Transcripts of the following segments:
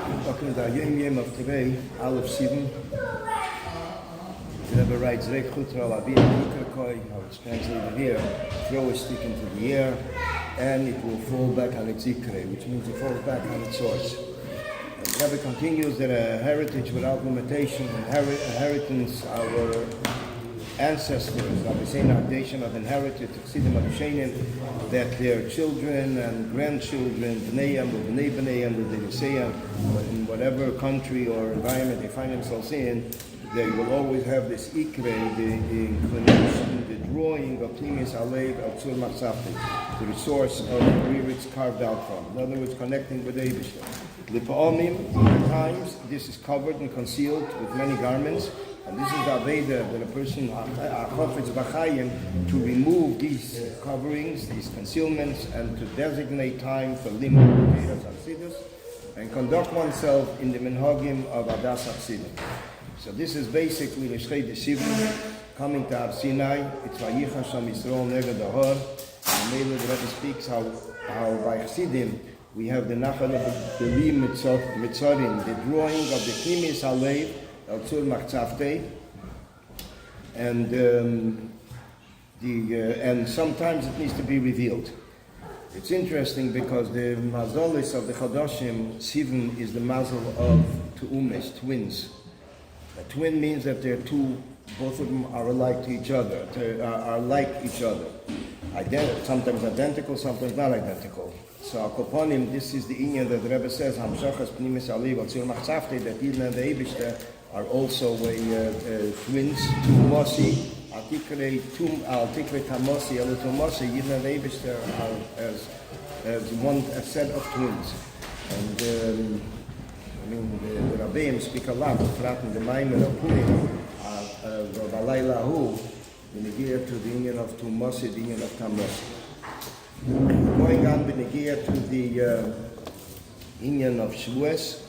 Talking about Yom of today, Aleph 7. The Rebbe writes, Rek Chutra Labin Ikrakoi, how it's translated here, throw a stick into the air, and it will fall back on its ikre, which means it falls back on its source. And the Rebbe continues that a heritage without limitation, inheritance, our ancestors, Rabbi saying nation have inherited that their children and grandchildren, Bneiam or Bnei in whatever country or environment they find themselves in, they will always have this ikre, the inclination, the drawing of Pnimis Alev al Tzur Machsafti, to the source of where it's carved out from. In other words, connecting with the Eibishter. L'pa'omim, at times, this is covered and concealed with many garments. And this is the Aveda that a person, Chofetz B'Chaim, to remove these coverings, these concealments, and to designate time for Limud Chassidus, and conduct oneself in the Minhagim of Adas Chassidus. So this is basically the Shtei Desivim, coming to Har Sinai. It's Vayicha Sham Yisrael Neged Ahor. And maybe the Rebbe speaks how by Chassidim we have the Nachal of the Lim Mitzorim, the drawing of the Pnimis Alev Al-Tzur Machsafte, and sometimes it needs to be revealed. It's interesting because the mazolis of the Chodoshim, Sivan, is the mazel of Tu'umes, twins. A twin means that they're two, both of them are alike to each other, are like each other. Sometimes identical, sometimes not identical. So Akoponim, this is the inyan that the Rebbe says, Hamshachas Pnimis Alev Al-Tzur Machsafte, that Yidna and the Eibishter are also twins, Tumosi, Al-Tikre Tamosi, Al-Tumosi, Yidna and the Eibishter are as one set of twins. And the Rabbeim speak a lot, Frat the Maimer of Purim, Valayla Hu, in the gear to the union of Tumosi, the union of Tamosi. Going on the gear to the union of Shavuos,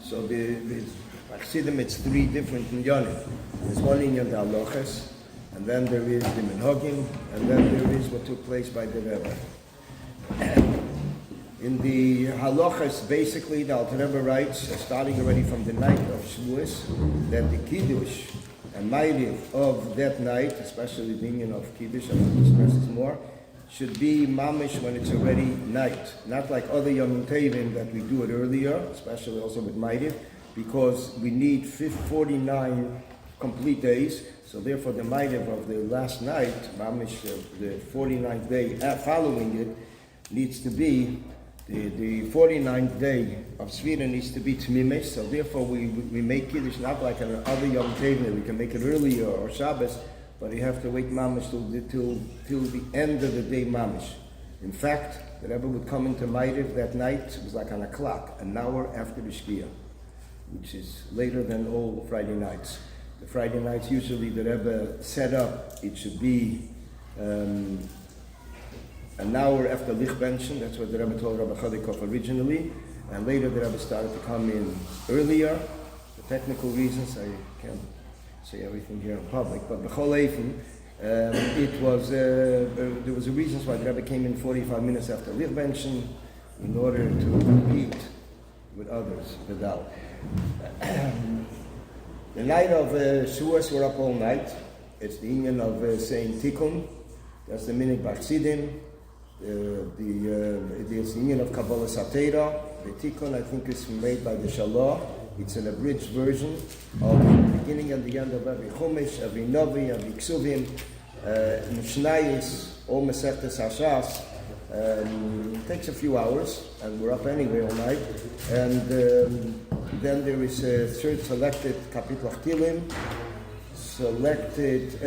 so the Chassidim, it's three different inyanim. There's one inyan, the halachas, and then there is the minhagim, and then there is what took place by the Rebbe. In the halachas, basically, the Alter Rebbe writes, starting already from the night of Shavuos, that the kiddush and ma'ariv of that night, especially the inyan of kiddush, I will discuss this more, should be mamish when it's already night, not like other Yom Tovim that we do it earlier, especially also with ma'ariv, because we need 49 complete days, so therefore the ma'ariv of the last night, mamish, the 49th day following it, needs to be, the 49th day of Svira needs to be Tmimesh, so therefore we make Kiddush not like an other Yom Tovim, we can make it earlier, or Shabbos, but you have to wait mamish till the end of the day mamish. In fact, the Rebbe would come into ma'ariv that night, it was like on a clock, an hour after the Shkia, which is later than all Friday nights. The Friday nights, usually the Rebbe set up, it should be an hour after Lichbenchen, that's what the Rebbe told Rabbi Chodikov originally, and later the Rebbe started to come in earlier. For technical reasons, I can't say everything here in public, but B'chol Eifen, it was, there was a reason why the Rebbe came in 45 minutes after Lichbenchen, in order to compete with others, without. The night of Shavuos, we're up all night. It's the union of saying Tikkun. That's the minute Bachsidim. It's the union of Kabbalah Satera. The Tikkun, I think, is made by the Shalah. It's an abridged version of the beginning and the end of every Chumash, every Novi, every Ksuvim, Mishnayis, all Masechtas Hashas. It takes a few hours, and we're up anyway all night. And then there is a third selected Kapitel Chtilim, selected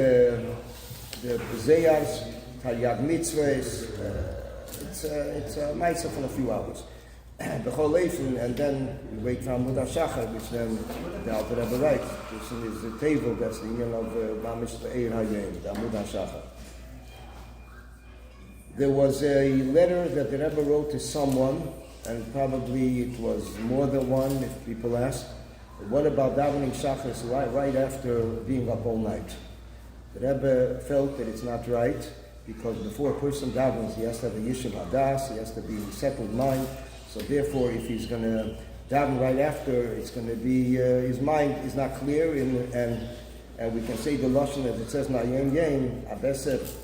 the Zeyars, Taryag Mitzvahs. It's a Maisa for a few hours. B'chol Eifen, and then we wait for Amud HaShachar, which then the Alter Rebbe writes. This is the table, that's the union of Mamish Be'er Hayem, the Amud HaShachar. There was a letter that the Rebbe wrote to someone, and probably it was more than one if people ask. What about davening Shachris right after being up all night? The Rebbe felt that it's not right, because before a person davens, he has to have a Yishuv Hadas, he has to be in settled mind. So therefore, if he's going to daven right after, it's going to be, his mind is not clear, and we can say the Lashon as it says, Na'yem Yem, Abesef,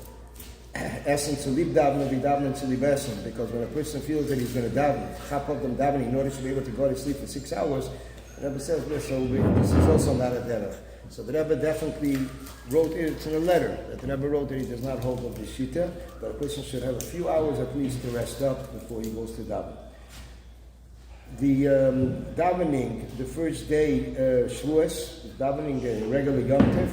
Essen to leave daven, be daven to leave Essen, because when a person feels that he's going to daven, chap of them davening in order to be able to go to sleep for 6 hours, the Rebbe says, this is also not a derech. So the Rebbe definitely wrote it, it's in a letter that the Rebbe wrote that he does not hold of the shita, but a person should have a few hours at least to rest up before he goes to daven. The davening, the first day, Shavuos, davening a regular Yom Tov,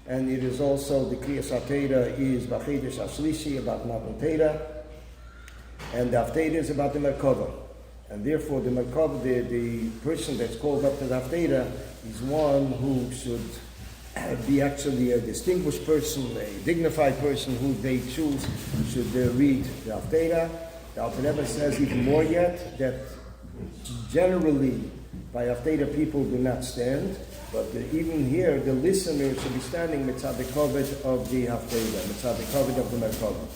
and it is also the Kriyas HaTeira is B'Chedesh HaShlishi, about Matan Teira, and the Haftarah is about the Merkava. And therefore the Merkava, the person that's called up to the Haftarah is one who should be actually a distinguished person, a dignified person who they choose should read the Haftarah. The Alter Rebbe says even more yet, that generally by Haftarah people do not stand, but even here the listener should be standing mitzad the koved of the Haftarah, mitzad the koved of the Merkava,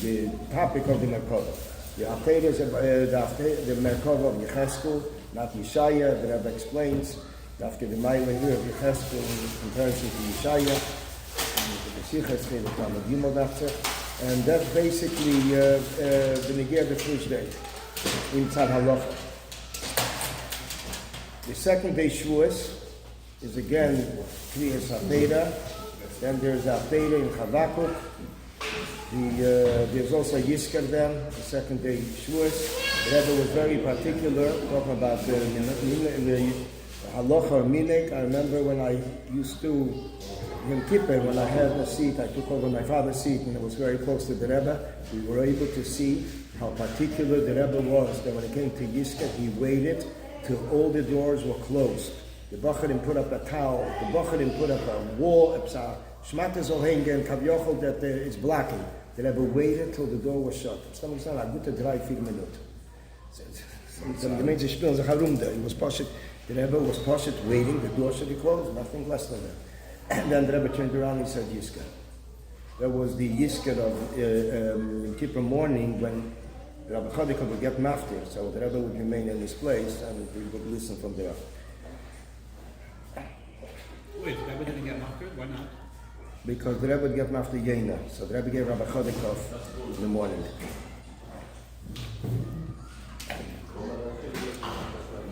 the topic of the Merkava. The Haftarah is the Merkava of Yecheskel, not Yeshaya. The Rebbe explains after the Mailah here of Yecheskel in comparison to Yeshaya, and that's basically the Negir the first day in Tzad Halacha. The second day Shavuos is again Kriyas HaTeira. Then there's Haftarah in Chavakuk. There's also Yizkar then, the second day Shavuos. The Rebbe was very particular talking about the halacha or minik. I remember when I used to Yom Kippur, when I had a seat, I took over my father's seat, and it was very close to the Rebbe. We were able to see how particular the Rebbe was, that when it came to Yizkar, he waited till all the doors were closed. The Bacharim put up a towel, the Bacharim put up a wall, Shmata zol hängen, kavyochel that it's blocking. The Rebbe waited till the door was shut. Somebody said, a gute 3-4 Minuten. The Menschen spielen sich herum da. The Rebbe was poshet waiting, the door should be closed, nothing less than that. And then the Rebbe turned around and he said Yizkar. That was the Yizkar of Kippur morning when Rabbi Chodikah would get maftir, so the Rebbe would remain in his place and we would listen from there. Wait, the Rebbe didn't get maftir? Why not? Because the Rebbe would get maftir Yena, so the Rebbe gave Rabbi Chodikah in the morning.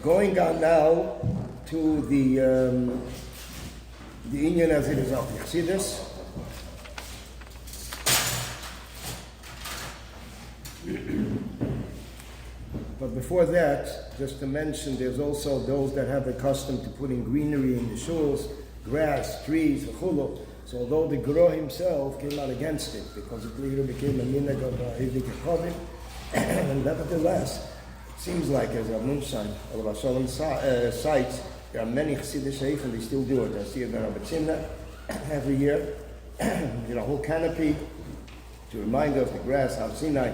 Going on now to the Inyan as it is of Chassidus. But before that, just to mention, there's also those that have the custom to putting greenery in the shuls, grass, trees, chulu. So although the Guru himself came out against it, because it later became a minhag of Hivdik Kovim, and nevertheless, it seems like as a Munshine, or Rabbi Shalom cites, there are many Chassidish Sheikh, and they still do it. I see it in Rabbi Tzimna every year. A whole canopy to remind of the grass, Har Sinai.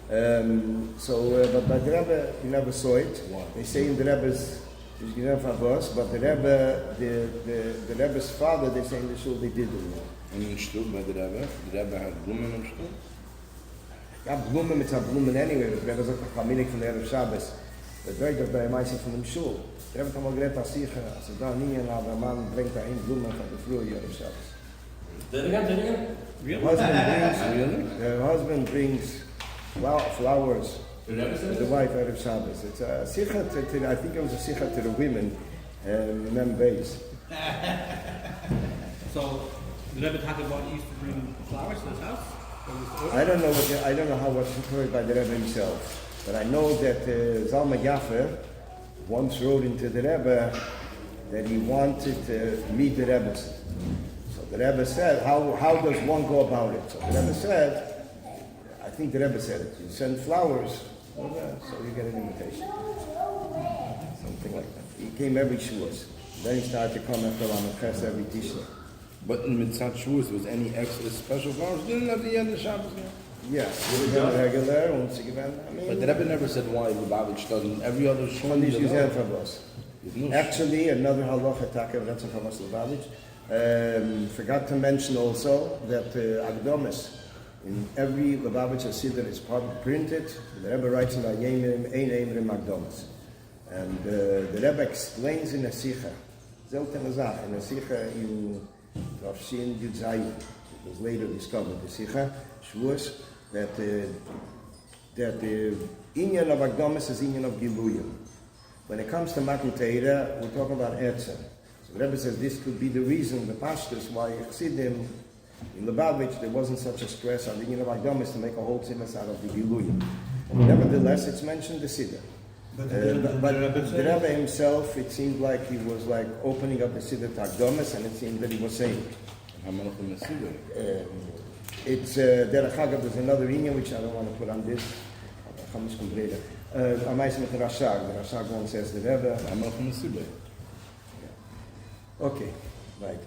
But by the Rebbe, you never saw it. Wow. They say in the Rebbe's, but the Rebbe, the Rebbe's father, they say in the shul, they did do it. And in shul by the Rebbe had Blumen in shul? Yeah, Blumen, it's a Blumen anyway, but the Rebbe's like a familik from the Erev Shabbos. But very good, very nice from the shul. The Rebbe kam ogret asicha, so da niyan, der Mann bringt dahin Blumen von der Früh Erev Shabbos. The husband brings flowers to the wife out of Shabbos. It's a sikha to, I think it was a sikha to the women in Mem Beis. So the Rebbe talked about he used to bring flowers to his house? I don't know how what's recorded by the Rebbe himself, but I know that Zalman Yaffer once wrote into the Rebbe that he wanted to meet the Rebbe. So the Rebbe said, how does one go about it? So the Rebbe said, I think the Rebbe said it, you send flowers, so you get an invitation. Something like that. He came every Shavuos. Then he started to come after Lamachas every Tisha. But in Mitzat Shavuos, was any extra special flowers? Didn't at the end of Shabbos? Yes, we were regular, once again. But the Rebbe never said why Lubavitch doesn't. Every other shul. Actually, another halacha taka, that's from us Lubavitch. Forgot to mention also that Agdomis, in every Lubavitch Hasidah is printed. The Rebbe writes in Ayemim, Ein Eimrim Agdomis. And the Rebbe explains in a Sikha, seltene Sache, in a Sikha in Rav Shin Yud Zayin, it was later discovered, the Sikha, Shavuos, that the inyan of Akdamis is inyan of Giluyim. When it comes to Matan Torah, we're talking about Etzem. So the Rebbe says this could be the reason, the pashtus, why Chassidim in Lubavitch there wasn't such a stress on the inyan of Akdamis to make a whole tzimas out of the Giluyim. Nevertheless, it's mentioned the Siddur. But the Rebbe himself, it seemed like he was like opening up the Siddur to Akdamis, and it seemed that he was saying, it's Derech Hagav, there's another inyan which I don't want to put on this. Amais mit Rashag. The Rashag one says the Rebbe. Okay, right.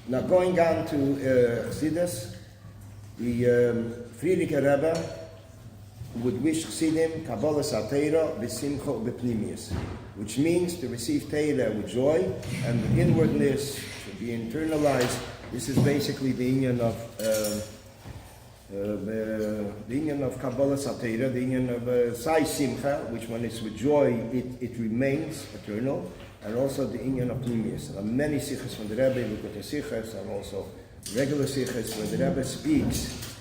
Now going on to Chassidus, the Friedrich Rebbe would wish Chassidim Kabbalah Satera B'Simcha B'Pnimius, which means to receive Torah with joy, and the inwardness should be internalized. This is basically the inyan of Kabbalah Satera, the inyan of Sai Simcha, which when it's with joy, it remains eternal, and also the inyan of Pnimius. There are many sichas from the Rebbe, look at the sichas, and also regular sichas. When the Rebbe speaks,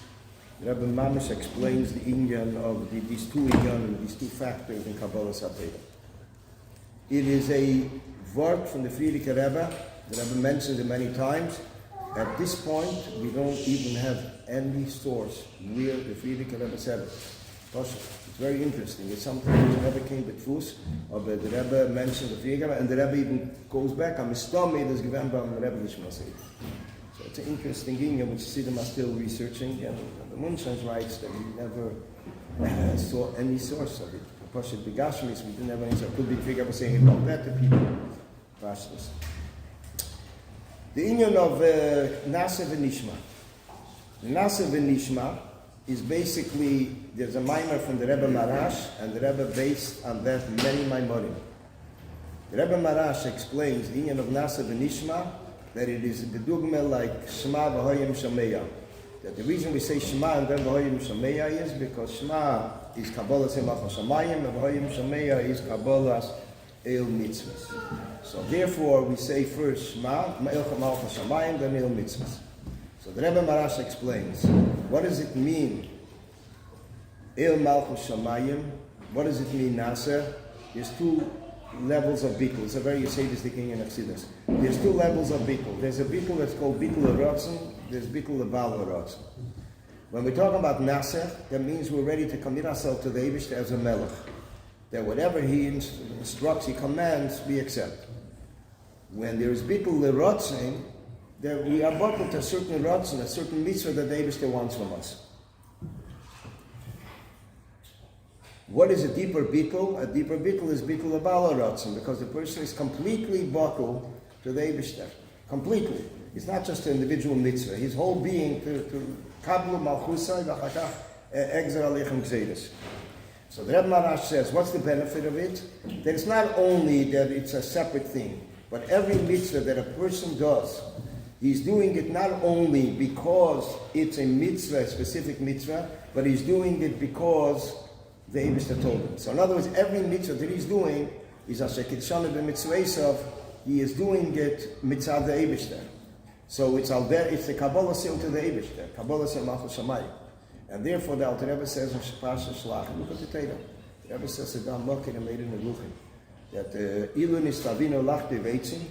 the Rebbe Mamish explains the inyan of these two inyan, these two factors in Kabbalah Satera. It is a word from the Friedrich Rebbe. The Rebbe mentioned it many times. At this point, we don't even have any source where the Friedrich Rebbe said it. It's very interesting. It's something that the Rebbe came with Fus, or the Rebbe mentioned the Friedrich Rebbe, and the Rebbe even goes back on his stomach, there's given by the Rebbe Lishmasei. So it's an interesting thing, which Siddim are still researching, and the Munshans writes that we never saw any source of it. Pashat Begashmis, we didn't have any source. Could be the Friedrich Rebbe saying about that to people. Pashtus. The inyan of Nasa v'Nishma. The Nasa v'Nishma is basically, there's a mimer from the Rebbe Marash, and the Rebbe based on that many maimorim. The Rebbe Marash explains the inyan of Nasa v'Nishma, that it is the dugma like Shema v'hoyim shameya. That the reason we say Shema and then v'hoyim shameya is because Shema is Kabbalah Semach Shamayim, and v'hoyim shameya is Kabbalah's El Mitzvahs. So therefore, we say first Shema, Ma'il Malchus Shamayim, then El Mitzvahs. So the Rebbe Marash explains, what does it mean, El Malchus Shamayim? What does it mean, Nasser? There's two levels of Bikul. It's a very Yesodistic in Chassidus. There's two levels of Bikul. There's a Bikul that's called Bikul Ratzon, there's Bikul Bal Ratzon. When we talk about Nasser, that means we're ready to commit ourselves to the Eibush as a Melech. That whatever he instructs, he commands, we accept. When there is Bikul Ratzon, that we are bottled to a certain Ratzon, a certain mitzvah that the Eibush wants from us. What is a deeper Bikul? A deeper Bikul is Bikul Abala Ratzon, because the person is completely bottled to the Eibush. Completely. It's not just an individual mitzvah. His whole being to Kablu Malchusai V'chakach Egzer Alechem Gzeiros. So the Rebbe Marash says, what's the benefit of it? That it's not only that it's a separate thing, but every mitzvah that a person does, he's doing it not only because it's a mitzvah, a specific mitzvah, but he's doing it because the Eibishter told him. So in other words, every mitzvah that he's doing is Asher Kidshana b'mitzvah, he is doing it mitzvah the Eibishter. So it's the Kabbalah Sim to the Eibishter, Kabbalah Sim Malchus Shamayim. And therefore the Alter Rebbe says in Shepasha Shlach, look at the Torah. The Rebbe says that Dan Lokin and made in the Ruchim, that Ilun is Tavino Lach Deveitzin.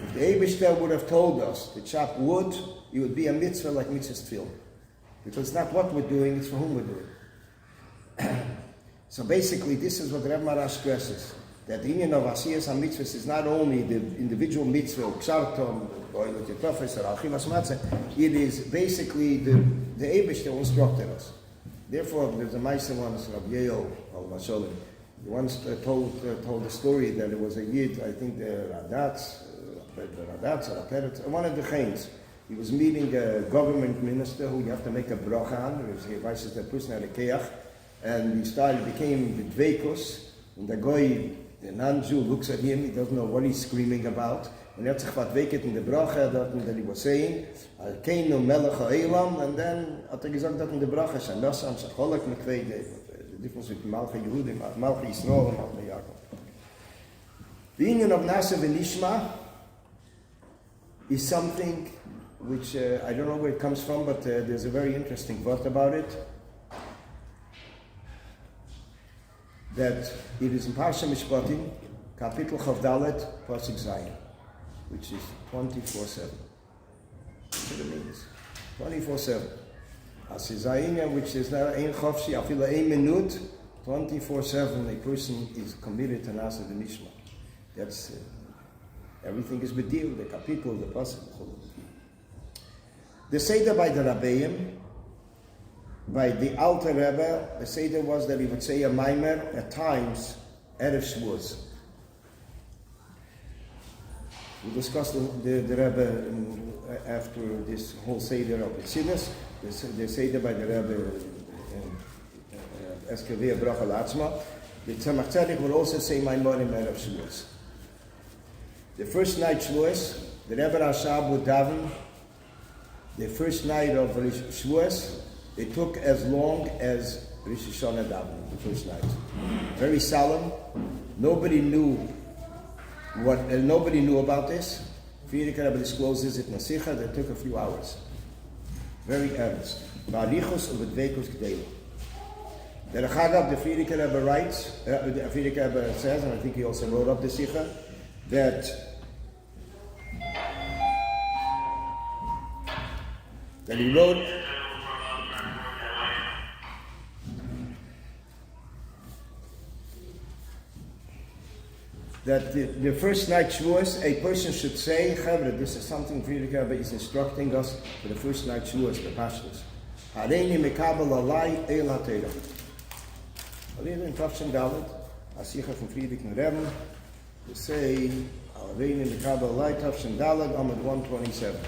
If the Eibishter would have told us to chop wood, it would be a mitzvah like mitzvah's tefillah. Because it's not what we're doing, it's for whom we're doing. So basically, this is what Rebbe Marash stresses, that the union of Asiyas HaMitzvahs is not only the individual mitzvah, Ksartom, or Yotitofes, or Alchivas Matzah, it is basically the Eibush that instructed us. Therefore, there's a Meister once, Rabbi Michoel, he once told the story that it was a Yid, I think the Radatz, or Aperet, one of the Chains. He was meeting a government minister who you have to make a bracha on, he advises the person at a keach, and became Dveikus, and the guy, the non-Jew, looks at him, he doesn't know what he's screaming about, and hat sich verweket in the bracha that he was saying, Keinu melech ha'elam, and then hat gesagt that in the bracha, Shanasan, Shacholak, Mekvei, the difference between Malcha Yehudim, Malcha Yisrael, and Malcha Yaakov. The union of Nasa v'Nishma is something which I don't know where it comes from, but there's a very interesting word about it. That it is in Parsha Mishpatim, Kapitel Chav Dalet, Pasuk Zayin, which is 24/7. That's what it means. 24/7. As Zayin, which is now ein chofshi, afila ein minut, 24/7. A person is committed to Nasa v'Nishma. That's everything is bedil, the Kapitel, the Pasuk. The Seder by the Rabbeim, by the Alter Rebbe, the Seder was that he would say a Maimer at times, Erev Shavuos. We discussed the Rebbe after this whole Seder of Tzidus, the Seder by the Rebbe, Eskeveh Bracha Latzma. The Tzemach Tzedek would also say Maimer Erev Shavuos. The first night Shavuos, the Rebbe Rashab would daven. The first night of Shavuos, it took as long as Rosh Hashanah davening, the first night. Very solemn. Nobody knew about this. Friedrich Rebbe discloses it in a Sikha that took a few hours. Very earnest. Ba'arichos u'v'dveikus g'deilu. The Rechagav, the Friedrich Rebbe writes, the Friedrich Rebbe says, and I think he also wrote up the Sikha, that he wrote that the first night Shavuos, a person should say, Chavre, this is something Friedrich Rebbe is instructing us for the first night Shavuos, the Pashtus. Hareini mekabel alai el ha-Torah. Alleen in Tafshin Dalet, Asicha from Friedrich Rebbe, to say, Hareini mekabel alai Tafshin Dalet, Amud 127.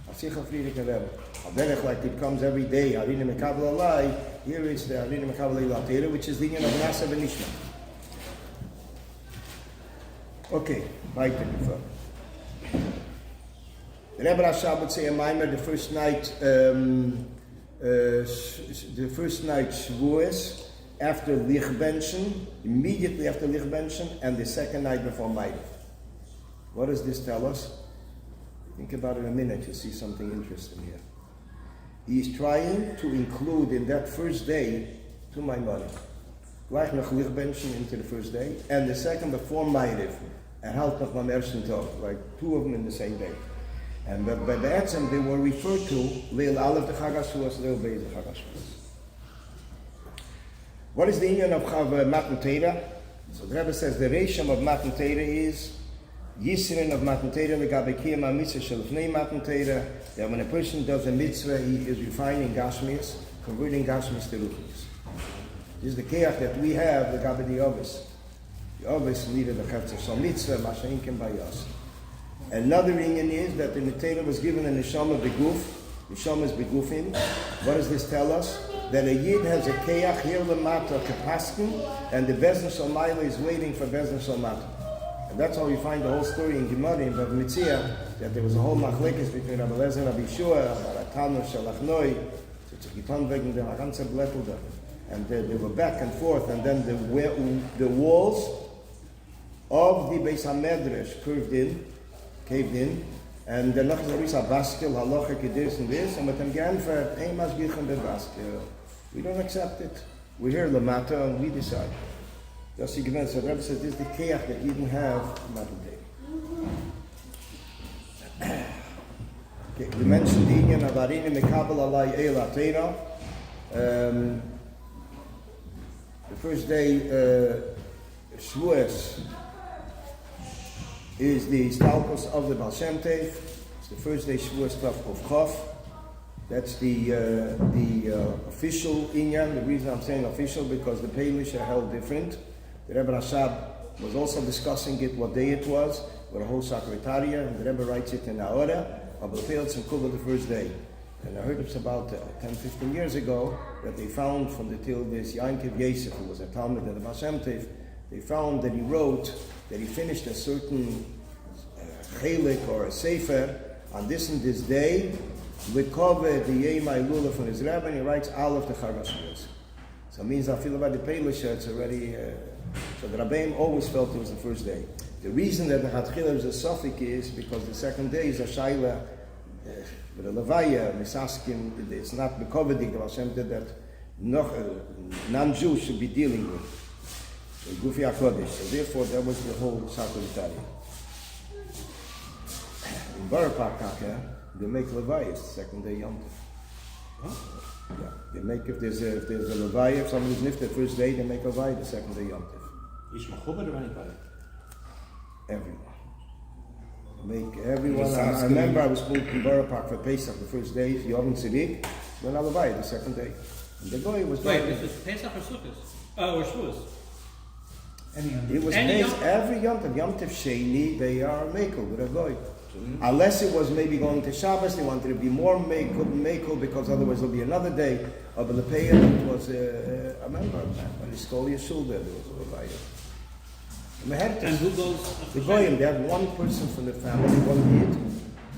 Asicha Friedrich Rebbe. Derech, like it comes every day, Hareini mekabel alai, here is the Hareini mekabel el ha-Torah, which is the union of Nasa v'Nishma. Okay, weiter before. The Rebbe Rashab would say a Maimer the first night Shavuos, after Lichbenchen, immediately after Lichbenchen, and the second night before Maimer. What does this tell us? Think about it in a minute, you'll see something interesting here. He's trying to include in that first day two Maimer. Gleich noch Lichbenchen into the first day, and the second before Maimer. And halt noch beim ersten Tag, like two of them in the same day. And by the Etzem, they were referred to Leil Aleph the Chagashuas, Leil Beis the Chagashuas. What is the union of Matan Torah? So the Rebbe says the Reisham of Matan Torah is Yisrin of Matan Torah, Legabe Kiyama Mitzvah Shelfnei Matan Torah, that when a person does a mitzvah, he is refining Gashmias, converting Gashmias to Ruchnias. This is the Keach that we have, Legabe the Ovis. The Ovis needed the Chetzer Shal Mitzvah, Masha'inkim Bayas. Another reason is that the Torah was given a Neshama Beguf, Neshamas Begufim. What does this tell us? That a Yid has a Keach here Lamata Kapaskin, and the Bezdin Shal Maila is waiting for Bezdin Shal Mata. And that's how we find the whole story in Gemara in Bava Metzia, that there was a whole machlekes between Rabbi Lezer and Rabbi Shua, Ratanu Shalachnoi, and they were back and forth, and then the walls of the Beis HaMedrash caved in, and the Lachas Arisa Baskel, Halacha Kedis and this, and with them geantwortet, ein Masgichen be Baskel. We don't accept it. We're here Lamata, and we decide. That's the Gemara. So the Rebbe says this is the Keach that you didn't have Matan Torah. Okay, we mentioned the Inyan of Hareini mekabel alai el ha-Torah. The first day, Shavuos, is the Stalkos of the Baal Shem Tov. It's the first day Shavuos Tav of Chav. That's the official Inyan. The reason I'm saying official because the Peilish are held different. The Rebbe Rashab was also discussing it, what day it was, with a whole secretariat, and the Rebbe writes it in Aora, of the Fields and Kula the first day. And I heard it about 10-15 years ago that they found from the Tildes Yankiv Yosef, who was a Talmud of the Baal Shem Tov, they found that he wrote that he finished a certain chelik or a sefer on this and this day, Likove the Yemai Lula from his Rebbe, and he writes Aleph the Chagashuas. So it means I feel about the Peilisha, it's already, so the Rabbeim always felt it was the first day. The reason that the Hatchila is a suffix is because the second day is a Shaila, with a Levaya, Misaskim, it's not Bekovedik, the Hashem did that non-Jew should be dealing with. Gufi HaKodesh. So therefore, that was the whole Sakritari. In Barapakaka, they make Levayas, second day Yom Tov. Huh? Yeah, they make, if there's a Levaya, if somebody's nifted the first day, they make Levaya the second day Yom Tov. Is Michoel or anybody? Everyone. Make everyone. I remember I was moved to Borough Park for Pesach the first day, Yom Tzirik, then Alavai the second day. And the guy was Wait, is this Pesach or Sukkot? Or Shavuos? It was every Yom Tov. Yom Tov Sheni, they are Mekel with a guy. Unless it was maybe going to Shabbos, they wanted to be more Mekel because otherwise there'll be another day. But the Peyah, it was, I remember, when the Skol Yeshul there was a Levaya. And who goes? The Goyim, they have one person from the family, one Yid,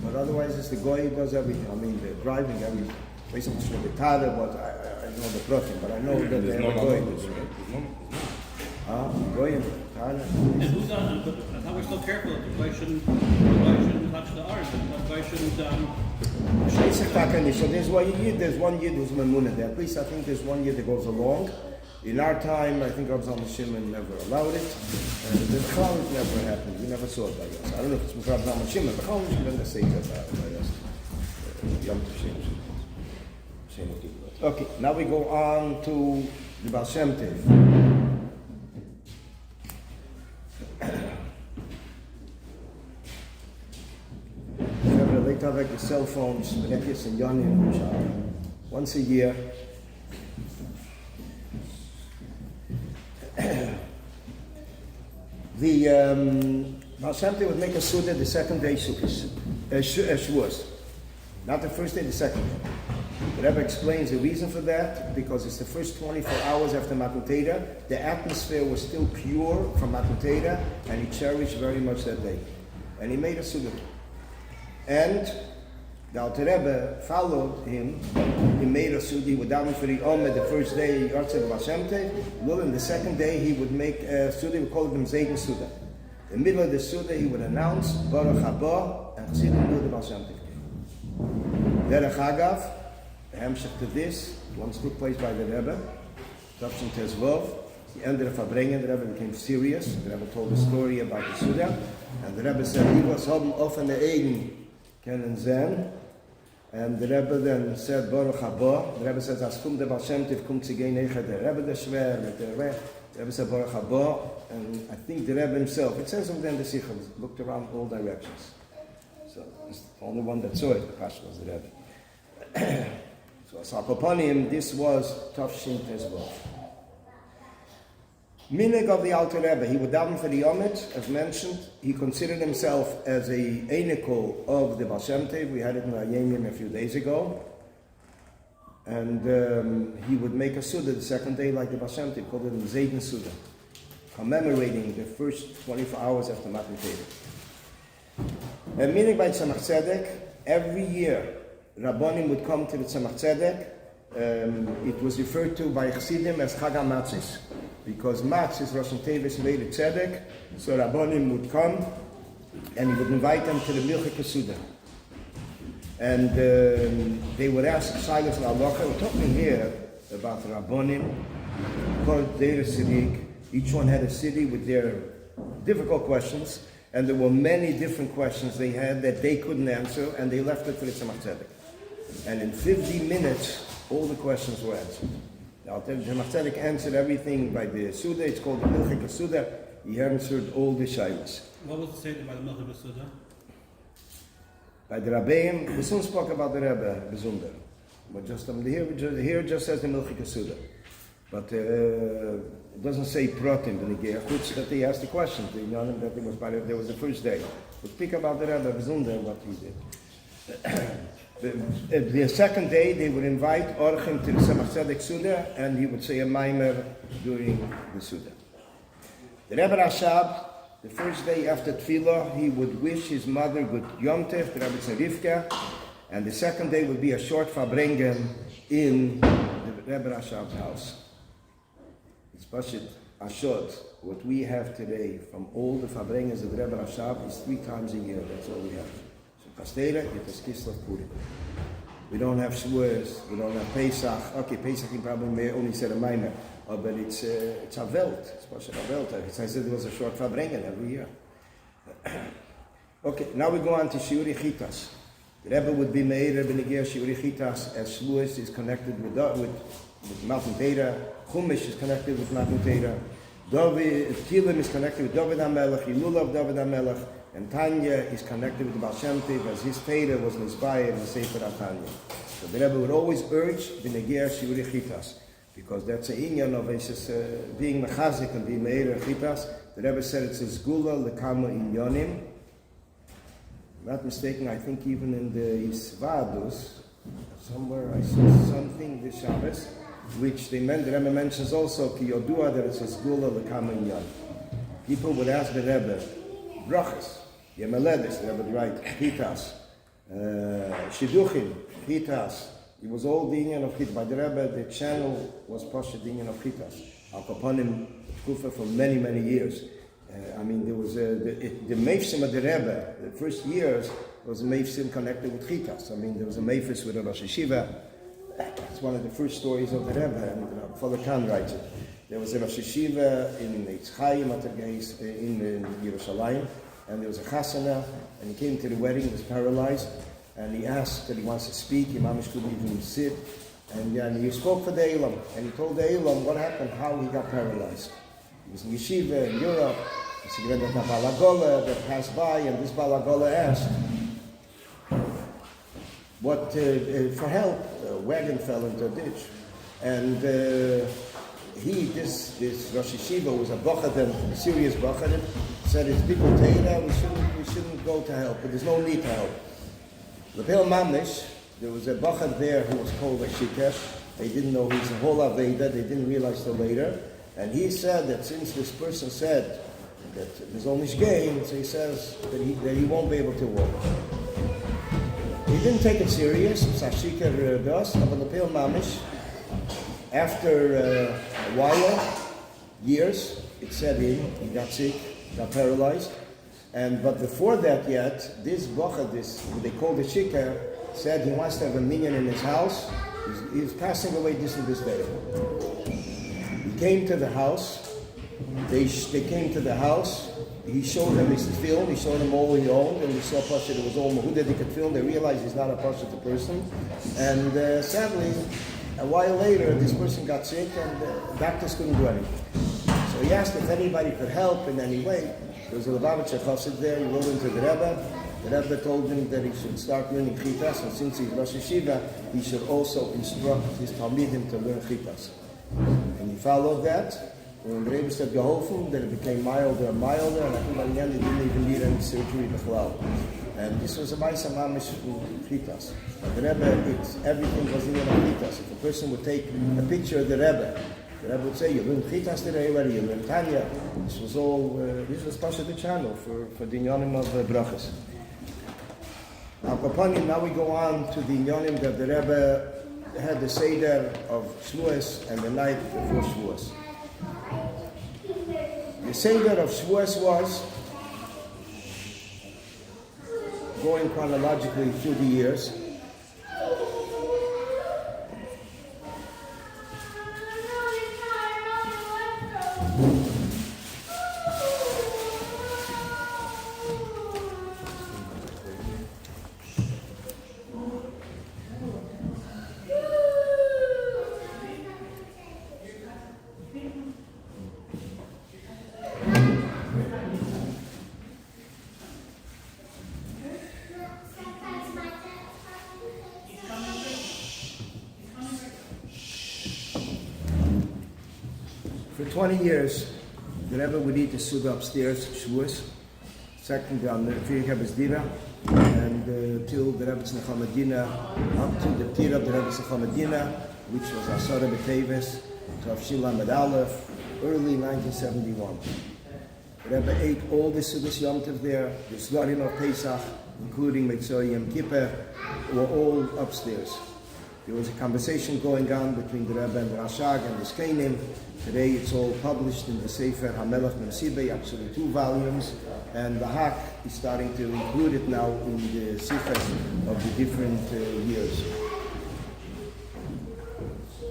but otherwise it's the Goy who does everything. I mean, they're driving everything. Basically, it's for the Tada, but I know the Protein, but I know that they have a Goy. Goyim, Tada. And who's on? But I thought we're so careful that the guy shouldn't touch the ark. The guy shouldn't. So there's one Yid who's Mamunah there. At least I think there's one Yid that goes along. In our time, I think Rav Zalman Shimon never allowed it. The Challenge never happened. We never saw it by us. I don't know if it's with Rav Zalman Shimon, but Challenge didn't say that by us. Yom Tov Shem. Okay, now we go on to the Baal Shem Tov. They have like the cell phones, Benekis and Yonim, which are once a year. The Baal Shem Tov would make a Suda the second day Shavuos. Not the first day, the second day. The Rebbe explains the reason for that, because it's the first 24 hours after Matan Torah. The atmosphere was still pure from Matan Torah, and he cherished very much that day. And he made a Suda. And the Alter Rebbe followed him. He made a Suda. He would daven for the Omer the first day, he answered the Baal Shem Tov. Well, in the second day, he would make a Suda. We call it the Zayden Suda. In the middle of the Suda, he would announce Baruch Haba, and Chassidim knew the Baal Shem Tov. Derech Hagav, the Hamshach to this, once took place by the Rebbe, Tavshin Tezvov. He ended up verbringen. The Rebbe became serious. The Rebbe told a story about the Suda, and the Rebbe said he was haben offen the Eden kennen Zen. And the Rebbe then said Baruch Haba. The Rebbe says as kum the Baal Shem Tov kum tzigei necha the Rebbe the Shver with the Rebbe said Baruch Haba, and I think the Rebbe himself, it says him then the Sichel, looked around all directions. So it's the only one that saw it, the Pasha was the Rebbe. So Sakoponim, this was Tavshin Tezvov. Minig of the Alter Rebbe, he would daven for the Yomit, as mentioned. He considered himself as a Einikol of the Baal Shem Tov. We had it in Ayemim a few days ago. And he would make a Suda the second day like the Baal Shem Tov, called it the Zayden Suda, commemorating the first 24 hours after Matan Torah. And Minig by Tzemach Tzedek, every year Rabbonim would come to the Tzemach Tzedek. It was referred to by Chassidim as Chag HaMatzis, because Matz is Rosh Tevis made a Tzedek, so Rabbonim would come and he would invite them to the Milchik Suda. And they would ask Seligson Alocha. We're talking here about Rabbonim, called their city. Each one had a city with their difficult questions, and there were many different questions they had that they couldn't answer, and they left it for the Tzemach Tzedek. And in 50 minutes, all the questions were answered. Now, the Tzemach Tzedek answered everything by the Suda. It's called the Milchik Suda. He answered all the Shailas. What was the statement by the Milchik Suda? By the Rabbeim, we soon spoke about the Rebbe, Bezunder. But just here just says the Milchik Suda. But it doesn't say Protim, the Negei Chutz, that he asked the question. You know that there was the first day. We speak about the Rebbe, Bezunder, what he did. The second day, they would invite Orchim to the Tzemach Tzedek Suda, and he would say a Maimer during the Suda. The Rebbe Rashab, the first day after Tefillah, he would wish his mother good Yom Tov, the Rebbe Tzarivka, and the second day would be a short Farbrengen in the Rebbe Rashab's house. It's Pashit Ashot. What we have today from all the Fabrengas of the Rebbe Rashab is 3 times a year. That's all we have. So Pastera, it is Kislev Purim. We don't have Shavuos, we don't have Pesach. Okay, Pesach is probably only said a minor, but it's a Welt. It's Pashit a Welt. I said it was a short Fabrenga every year. Okay, now we go on to Shiuri Chitas. The Rebbe would be made, Rebbe Negir Shiuri Chitas, as Shavuos is connected with Matan Torah, Chumash is connected with Matan Torah, Tilim is connected with David HaMelech, Hilul of David HaMelech, and Tanya is connected with the Baal Shem Tov, as his Torah was inspired in the Sefer HaTanya. So the Rebbe would always urge the Negir Shiuri Chitas, because that's a inyan of being mechazik and being meir chitas. The Rebbe said it's a zgula lekama inyanim. Not mistaken, I think even in the Isvadus, somewhere I saw something this Shabbos, which the Rebbe mentions also ki yodua that it's a zgula lekama inyan. People would ask the Rebbe, brachas, yemeledes, the Rebbe would write chitas, shiduchim, chitas. It was all the Inyan of Chitas. By the Rebbe, the channel was Pasha the Inyan of Chitas. Al Kapanim Kufa for many, many years. There was the Meifsim of the Rebbe, the first years, was a Meifsim connected with Chitas. There was a Meifis with a Rosh Yeshiva. It's one of the first stories of the Rebbe, and Father Khan writes it. There was a Rosh Yeshiva in Yitzchayim, in Yerushalayim, and there was a Chasana, and he came to the wedding, he was paralyzed. And he asked that he wants to speak. Imam couldn't even sit. And he spoke for the Elam. And he told the Elam what happened, how he got paralyzed. He was in Yeshiva in Europe. He said that Balagola that passed by, and this Balagola asked what for help. A wagon fell into a ditch. And this Rosh Yeshiva was a Bochadim, a serious Bochadim, said it's people Teira, we shouldn't go to help, but there's no need to help. The Pale Mamish, there was a Bachad there who was called a Shikesh. They didn't know he's a whole Aveda, they didn't realize till later. And he said that since this person said that there's only gain, so he says that he won't be able to walk. He didn't take it serious, Sashikar does, but the Pale Mamish, after a while, years, it set in, he got sick, got paralyzed. But before that yet, this Bacha, who they call the Shikar, said he wants to have a minion in his house. He's passing away this day. He came to the house. They came to the house. He showed them his film. He showed them all he owned, and he saw Pasha. It was all Mahuda they could film. They realized he's not a Pasha person. And sadly, a while later, this person got sick, and the doctors couldn't do anything. So he asked if anybody could help in any way. There was a Lubavitcher Chassid there, he wrote into the Rebbe. The Rebbe told him that he should start learning Chitas, and since he's Rosh Yeshiva, he should also instruct his Talmidim to learn Chitas. And he followed that, and the Rebbe said geholfen, that it became milder and milder, and I think by the end he didn't even need any surgery b'chlal. And this was a Maisa Mamish Chitas. But the Rebbe, everything was in the Chitas. If a person would take a picture of the Rebbe would say, you learn Chitas today already, you learn Tanya. This was part of the channel for the Inyanim of Brachas. Now we go on to the Inyanim that the Rebbe had the Seder of Shavuos and the night before Shavuos. The Seder of Shavuos was going chronologically through the years. For 20 years, the Rebbe would eat the Suda upstairs, Shavuos, second on the Firkabes Dina, and till the Rebbe's Nechamadina, up to the Tira of the Rebbe's Nechamadina, which was Asara B'Teves, to Avshil Lamed Aleph, early 1971. The Rebbe ate all the Sudas Yom Tov there, the Zlarim of Pesach, including Michoel Yom Kippur, were all upstairs. There was a conversation going on between the Rebbe and the Rashag and the Skeinim. Today it's all published in the Sefer HaMelech Memsibei, actually 2 volumes, and the Hak is starting to include it now in the Sifas of the different years.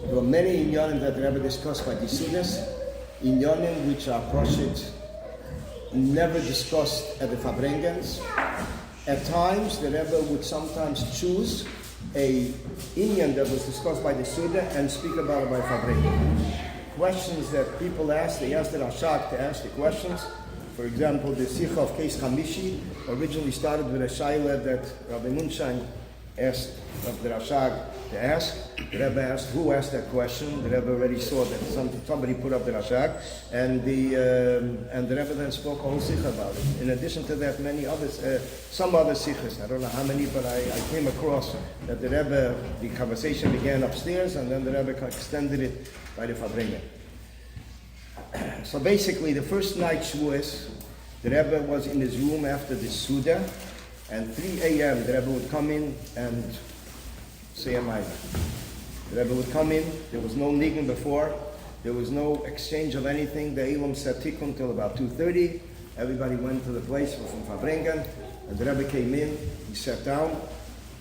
There were many inyanim that the Rebbe discussed by the Siddas, inyanim which are Proshit never discussed at the Fabrengens. At times, the Rebbe would sometimes choose a inyan that was discussed by the Suda and speak about it by Fabrengen. Questions that people asked, they asked the Rashag to ask the questions. For example, the Sikha of Case Hamishi originally started with a Shaila that Rabbi Munshine asked of the Rashag to ask. The Rebbe asked who asked that question. The Rebbe already saw that somebody put up the Rashag, and the Rebbe then spoke a whole Sikha about it. In addition to that, many others, some other Sikhas, I don't know how many, but I came across that the Rebbe, the conversation began upstairs, and then the Rebbe extended it by the Fabrengen. So basically, the first night Shavuos, the Rebbe was in his room after the Suda, and 3 a.m. the Rebbe would come in and say a minor. The Rebbe would come in, there was no nigun before, there was no exchange of anything. The Elam said tikkun till about 2:30. Everybody went to the place from Fabrengen, and the Rebbe came in, he sat down,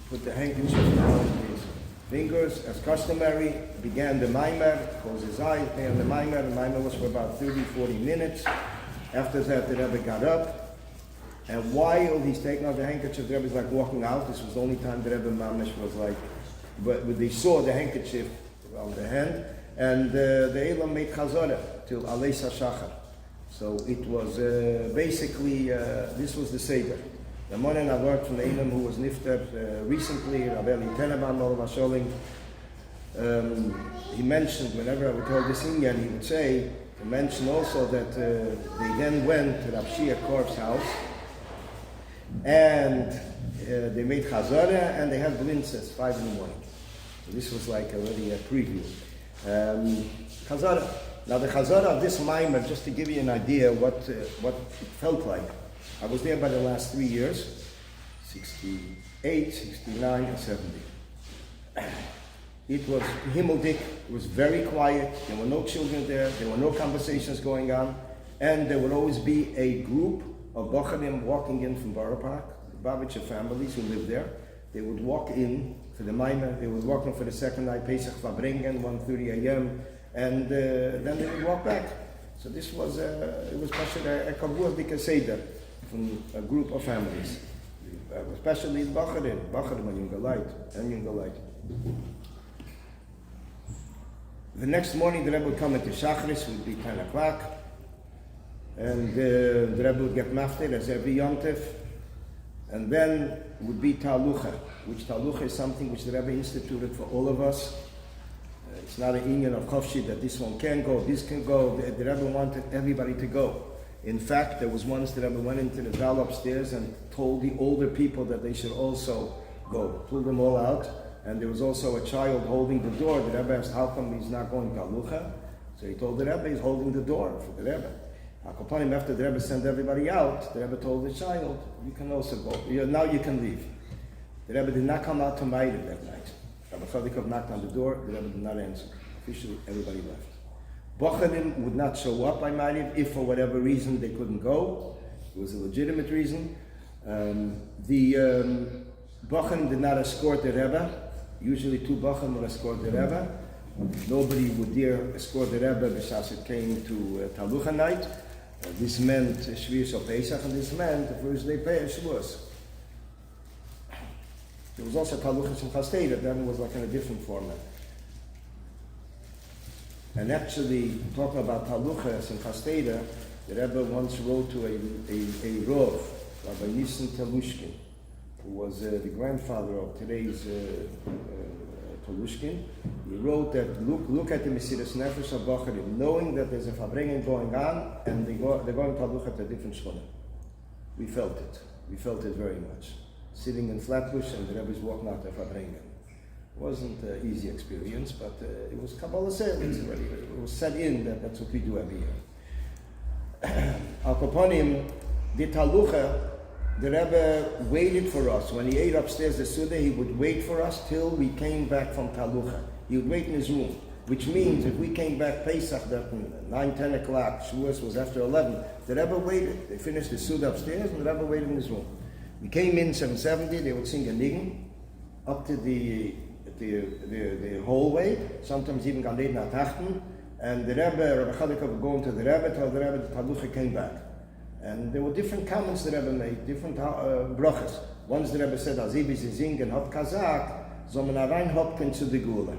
put the handkerchief around his fingers as customary, began the mimer, closed his eyes, began the mimer. The mimer was for about 30-40 minutes. After that, the Rebbe got up, and while he's taking out the handkerchief, the Rebbe's like walking out. This was the only time the Rebbe Mamish was like, but they saw the handkerchief around the hand, and the Elam made chazorah till Aleis HaShachar. So it was basically, this was the Seder. The morning I worked from the Elam who was nifter recently, Rabbi Tenenbaum, Olav Hasholim, he mentioned, whenever I would tell this Inyan, he would say, to mention also that they then went to Rabbi Korf's house, and they made chazorah, and they had blintzes 5 in the morning. So this was like already a preview. Chazorah. Now the chazorah of this mimer, just to give you an idea what it felt like. I was there by the last 3 years, 68, 69, and 70. It was himmeldik, it was very quiet, there were no children there were no conversations going on, and there would always be a group of Bochanim walking in from Borough Park, the Babich families who lived there. They would walk in for the Maimer, they would walk in for the second night, Pesach Fabrengen, 1:30 a.m., and then they would walk back. So this was, it was especially a Kavuah Dikaseder from a group of families, especially in Bochanim and Yungalite. The next morning the Rebbe would come into Shachris, it would be 10 o'clock, and the Rebbe would get maftir as every yontif, and then would be talucha, which talucha is something which the Rebbe instituted for all of us. It's not an inyan of kofshi that this one can go, this can go. The Rebbe wanted everybody to go. In fact, there was once the Rebbe went into the Dal upstairs and told the older people that they should also go, pulled them all out. And there was also a child holding the door. The Rebbe asked, how come he's not going to Alucha? So he told the Rebbe he's holding the door for the Rebbe. After the Rebbe sent everybody out, the Rebbe told the child, you can also go. Now you can leave. The Rebbe did not come out to Ma'ariv that night. Rabbi Chadikov knocked on the door. The Rebbe did not answer. Officially, everybody left. Bochanim would not show up by Ma'ariv if for whatever reason they couldn't go. It was a legitimate reason. The Bochanim did not escort the Rebbe. Usually 2 Bochanim would escort the Rebbe. Nobody would dare escort the Rebbe because it came to Talucha night. This meant Shavuos of Pesach, and this meant the first day Shavuos. There was also Talucha Simchas Torah, that was like in a different format. And actually, talking about Talucha Simchas Torah, the Rebbe once wrote to a Rov, Rabbi Nissen Telushkin, who was the grandfather of today's Telushkin. He wrote that, look at the Mesiras Nefesh of Bochanim, knowing that there's a Fabrengen going on, and they're going to look at a different shchona. We felt it very much. Sitting in Flatbush, and the Rebbe's walking out to Fabrengen. It wasn't an easy experience, but it was Kabbalah Sales already. It was set in that that's what we do every year. Al Kaponim, the Talucha the Rebbe waited for us. When he ate upstairs the Suda, he would wait for us till we came back from Talucha. He would wait in his room, which means if we came back Pesach, that 9, 10 o'clock, Shavuos was after 11, the Rebbe waited. They finished the Suda upstairs and the Rebbe waited in his room. We came in 7:70, they would sing a nigun up to the hallway, sometimes even Galed Natachten, and the Rebbe, Rabbi Chadika would go into the Rebbe, tell the Rebbe the Talucha came back. And there were different comments the Rebbe made, different brachas. Once the Rebbe said, Azibi ze zingen hat Kazak, so man rein hopken zu the Gula.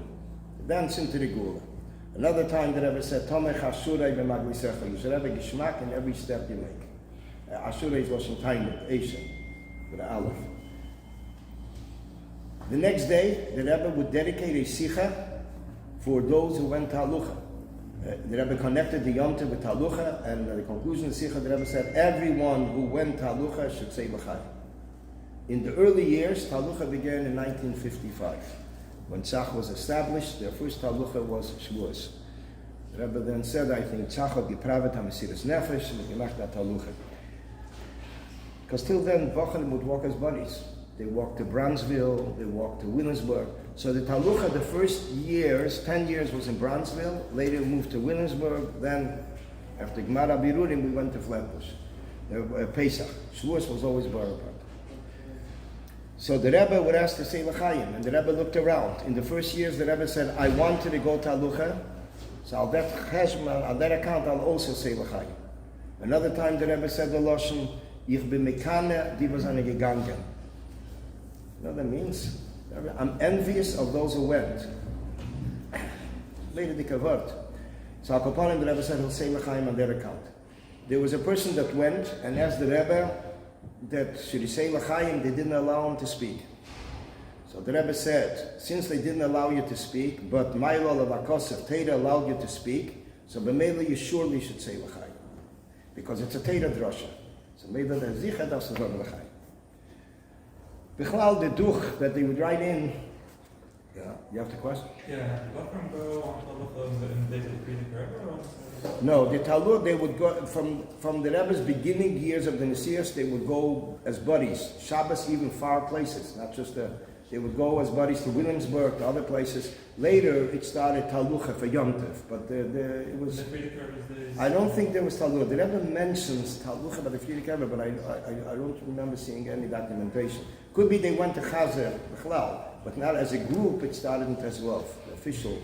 Dance into the Gula. Another time the Rebbe said, Tomech Ashurai b'maglisecha. You should have a geschmack in every step you make. Ashurai is Lashon Tainet, Eishen, with the Aleph. The next day, the Rebbe would dedicate a sicha for those who went to Talucha. The Rebbe connected the Yom Tov with Talucha, and at the conclusion of the Sikha, the Rebbe said, everyone who went Talucha should say L'chaim. In the early years, Talucha began in 1955. When Tzach was established, their first Talucha was Shavuos. The Rebbe then said, I think, Tzach had gepravet ha-mesiras nefesh, and gemacht that Talucha. Because till then, Bochanim would walk as buddies. They walked to Brownsville, they walked to Williamsburg. So the Talucha, the first years, 10 years was in Brownsville, later moved to Williamsburg, then after Gemara Birurim we went to Flatbush. Pesach. Shavuos was always Bar. So the Rebbe would ask to say L'chaim, and the Rebbe looked around. In the first years the Rebbe said, I wanted to go to Talucha, so on that account I'll also say L'chaim. Another time the Rebbe said the Lashon, Ich bin mekane, die was ane gegangen. You know what that means? I'm envious of those who went. Later the kavod. So Akoponim, the Rebbe said he'll say L'chaim on their account. There was a person that went and asked the Rebbe that should he say L'chaim, they didn't allow him to speak. So the Rebbe said, since they didn't allow you to speak, but Michoel of Akosef, Teda allowed you to speak, so b'meila you surely should say L'chaim. Because it's a Teda drasha. So maybe the Zicha does the L'chaim. Bichlal, the duch that they would write in. Yeah, you have the question? Yeah, what from go on in the days of the Frierdiker Rebbe? No, the Talmud, they would go from the Rebbe's beginning years of the Nesias, they would go as buddies. Shabbos, even far places, not just they would go as buddies to Williamsburg, to other places. Later, it started Talucha for Yom Tov, but it was. The Frierdiker Rebbe's I don't think there was Talucha. The Rebbe mentions Talucha by the Frierdiker Rebbe, but I don't remember seeing any documentation. Could be they went to Chazer, Bichlal, but not as a group. It started in Tezwov, the official.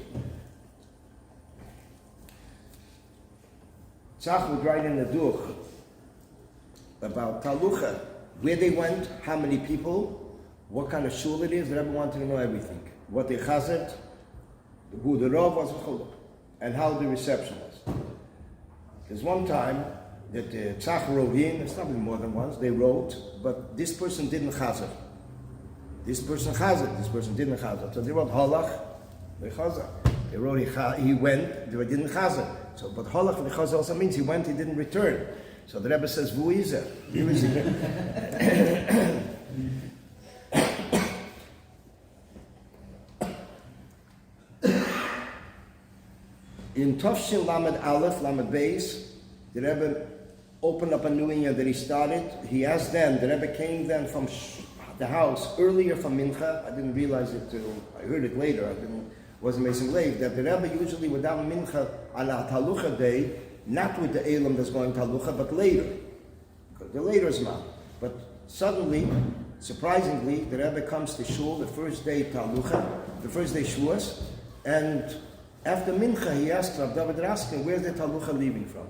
Tzach would write in the Duch about Talucha, where they went, how many people, what kind of shul it is. The Rebbe wanted to know everything. What they chazed, who the Rav was, and how the reception was. There's one time that Tzach wrote in, it's probably more than once, they wrote, but this person didn't chazed. This person chazed, this person didn't chazed. So they wrote halach, they chazed. They wrote he went, they didn't chazed. So, but halach and chazed also means he went, he didn't return. So the Rebbe says, who is it? Who is he? In Tafshin Lamed Aleph, Lamed Beis, the Rebbe opened up a new inyan that he started. He asked them, the Rebbe came then from the house earlier from Mincha. I didn't realize it till I heard it later. Wasn't amazing late that the Rebbe usually without Mincha on a Talucha day, not with the Elam that's going Talucha, but later. Because the later is not. But suddenly, surprisingly, the Rebbe comes to Shul the first day Talucha, the first day Shavuos, and after Mincha he asks Rabbi Raskin, where's the Talucha leaving from?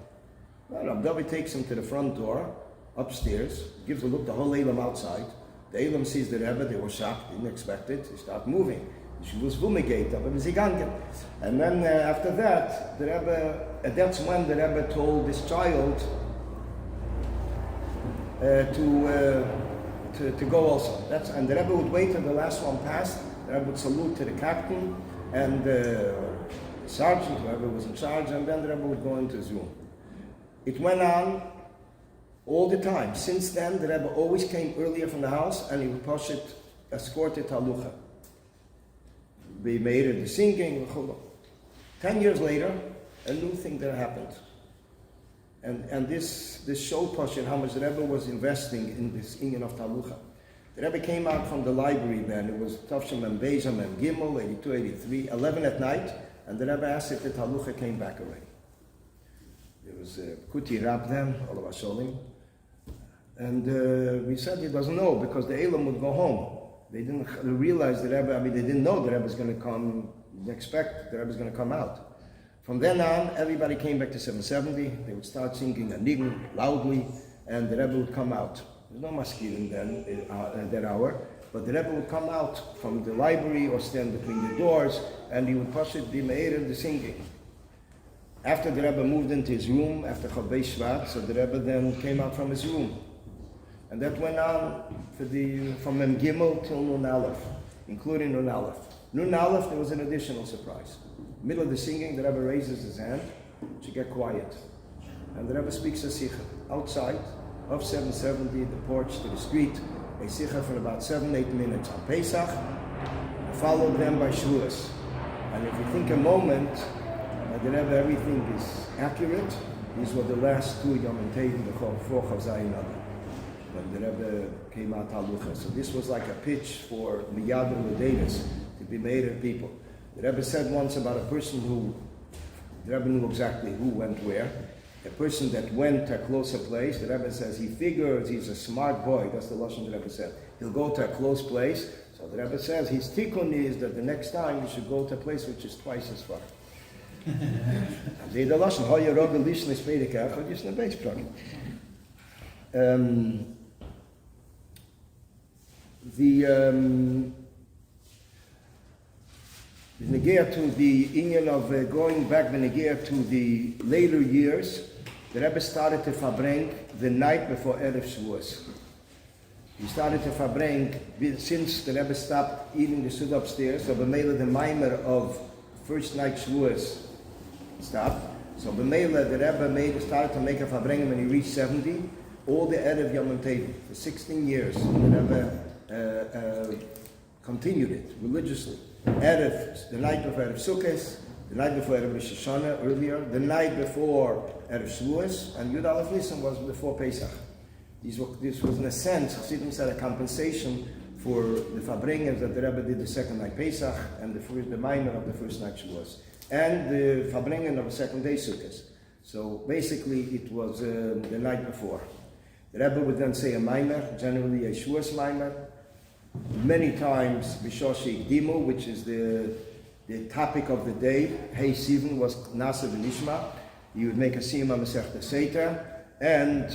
Well, Rabbi takes him to the front door, upstairs, gives a look, the whole Elam outside. The Elam sees the Rebbe, they were shocked, didn't expect it, they start moving. She was vumigate, and then after that, the Rebbe, that's when the Rebbe told this child to go also. And the Rebbe would wait until the last one passed. The Rebbe would salute to the captain and the sergeant, whoever was in charge, and then the Rebbe would go into his room. It went on all the time. Since then, the Rebbe always came earlier from the house, and he would push it, escorted Talucha. We made it the singing. 10 years later, a new thing that happened. And this showed Pasha how much the Rebbe was investing in this inyan of Talucha. The Rebbe came out from the library then. It was Tavshim and Beijam and Gimel, 82, 83, 11 at night, and the Rebbe asked if the Talucha came back already. It was Kuti Rab then, all of us Sholim. And we said he doesn't know because the Elam would go home. They didn't realize the Rebbe, they didn't know the Rebbe was going to come, didn't expect the Rebbe was going to come out. From then on, everybody came back to 770. They would start singing a nigun loudly, and the Rebbe would come out. There's no maskirim then at that hour, but the Rebbe would come out from the library or stand between the doors, and he would possibly be meir in the singing. After the Rebbe moved into his room, after Chavei Shvat, so the Rebbe then came out from his room. And that went on from Mem Gimel till Nun Aleph, including Nun Aleph. Nun Aleph, there was an additional surprise. Middle of the singing, the Rebbe raises his hand to get quiet. And the Rebbe speaks a sikha outside of 770, the porch to the street, a sikha for about 7-8 minutes on Pesach, followed then by Shavuos. And if you think a moment, the Rebbe, everything is accurate. These were the last two Yom Tov, the four Chazayin Adam, when the Rebbe came out Talucha. So this was like a pitch for Miyad and Ledenis to be made of people. The Rebbe said once about a person who, the Rebbe knew exactly who went where. A person that went to a closer place, the Rebbe says he figures he's a smart boy. That's the Lashon the Rebbe said. He'll go to a close place. So the Rebbe says his tikkun is that the next time you should go to a place which is twice as far. The Lashon, how you rob the Lishon is Pedekach, or just in the base program. The Negea to the inyan of going back the Negea to the later years, the Rebbe started to fabring the night before Erev Shavuos. He started to fabring since the Rebbe stopped eating the Suda upstairs, so B'meila the Maimer of first night Shavuos stopped. So B'meila the Rebbe started to make a fabring when he reached 70, all the Erev Yom Tov for 16 years. The Rebbe continued it religiously. Erev, the night before Erev Sukkot, the night before Erev Rosh Hashanah earlier, the night before Erev Shavuos, and Yud Aleph Nisan was before Pesach. This was in a sense, Chassidim said, a compensation for the Fabringers that the Rebbe did the second night Pesach and the minor of the first night Shavuos, and the Fabringen of the second day Sukkot. So basically it was the night before. The Rebbe would then say a minor, generally a Shavuos minor. Many times, Bishoshi Dimu, which is the topic of the day, Hey Sivan was Nasa V'Nishma. He would make a Siyama Masechta Seita, and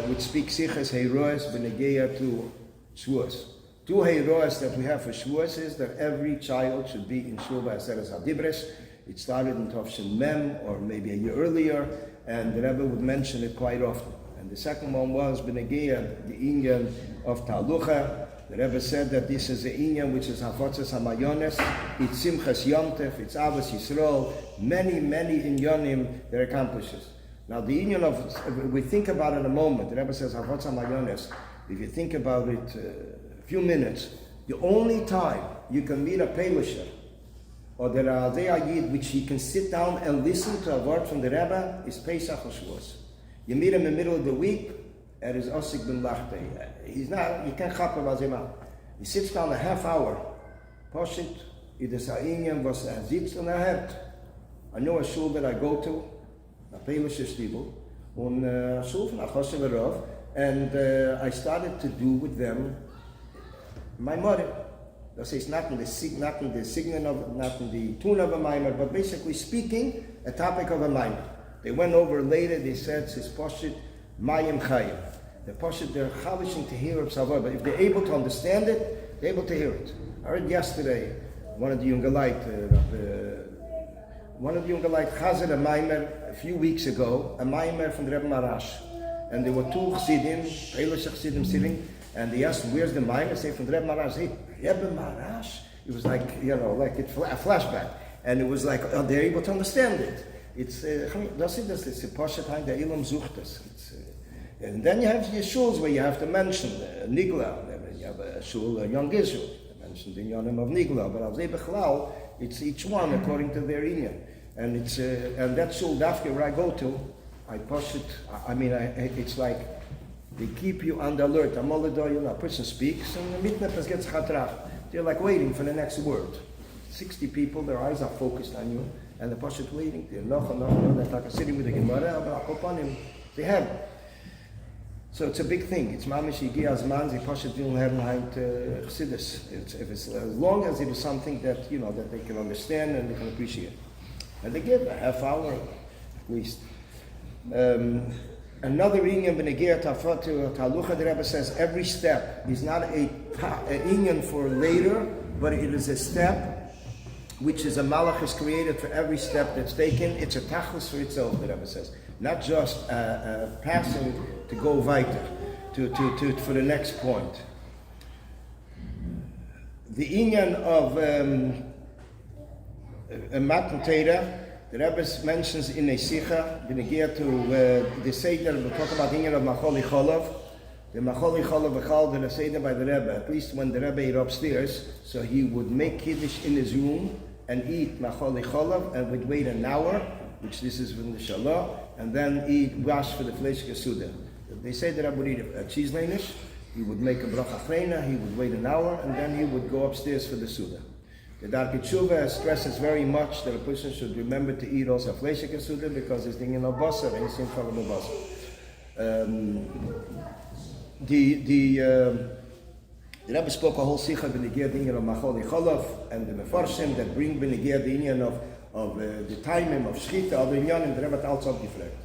would speak Siches Heiroes B'Negeya to Shavuos. Two Heiroes that we have for Shavuos is that every child should be in Shul B'Aseres HaDibres. It started in Tovshin Mem, or maybe a year earlier, and the Rebbe would mention it quite often. And the second one was B'Negeya, the inyan of Talucha. The Rebbe said that this is the inyan which is Hafotzes HaMayones, it's Simchas Yomtev, it's Avos Yisrael, many inyanim that accomplishes. Now the inyan of, we think about it in a moment, the Rebbe says Hafotzes HaMayones, if you think about it a few minutes, the only time you can meet a Pelisher, or there are Yid which he can sit down and listen to a word from the Rebbe, is Pesach or Shavuos. You meet him in the middle of the week, is Osik ben Lachte. He's not, you can't chap him as him out. He sits down a half hour. Poshit, ides ha'inyan was sitzt und hört. I know a shul that I go to, a Pelisher Stibel, und a shul von Achoshe Verov, and I started to do with them my mother. That is not in the sign of, not in the tune of a mimer, but basically speaking a topic of a mimer. They went over later, they said, it's Poshit, Mayim Chayim. The Poshit, they're chavishing to hear of Savor, but if they're able to understand it, they're able to hear it. I heard yesterday, one of the Jungalite Chazir a Maimer a few weeks ago, a Maimer from the Rebbe Marash. And there were two Chassidim, Eilish Chassidim sitting, and they asked, where's the Maimer? Say from the Rebbe Marash, hey, Rebbe Marash? It was like, like a flashback. And it was like, they're able to understand it. It's das ist a Poshet Hein, der Ilum sucht es. And then you have your shuls where you have to mention Nigla. You have a shul, Young Israel. You mentioned the Yonim of Nigla, but Avzei Bechlal, it's each one according to their inyan. And it's and that shul Dafke where I go to, it's like they keep you on the alert. A person speaks and the mitnefes gets chatrach. They're like waiting for the next word. 60 people, their eyes are focused on you, and the pashat waiting. They're they're like sitting with the Gemara, they have. So it's a big thing. It's mamish yigi azman ze pashat will have chassidus. If it's as long as it is something that that they can understand and they can appreciate, and they give a half hour at least. Another inyan b'negir tafatu talucha. The Rebbe says every step is not a inyan for later, but it is a step which is a malach is created for every step that's taken. It's a tachlis for itself. The Rebbe says, not just passing to go weiter, for the next point. The inyan of Matan Torah, the Rebbe mentions in a sicha, b'negir to the Seder, we talk about the inyan of Michoel Cholav. The Michoel Cholav v'chal the Seder by the Rebbe, at least when the Rebbe ate upstairs, so he would make Kiddush in his room and eat Michoel Cholav and would wait an hour, which this is from the Shalah, and then eat wash for the Fleish Gesuda. They say that Rebbe would eat a cheese leinish, he would make a bracha chreina, he would wait an hour, and then he would go upstairs for the Suda. The Darkei Tshuva stresses very much that a person should remember to eat also Fleish Gesuda because it's thinking of basar, and it's in front of the basar. The Rebbe spoke a whole sicha b'negir the inyan of Michoel Cholav and the Mefarshim that bring b'negir the inyan of the timing of Shchita, other inyanim. The Rebbe had also gefragt.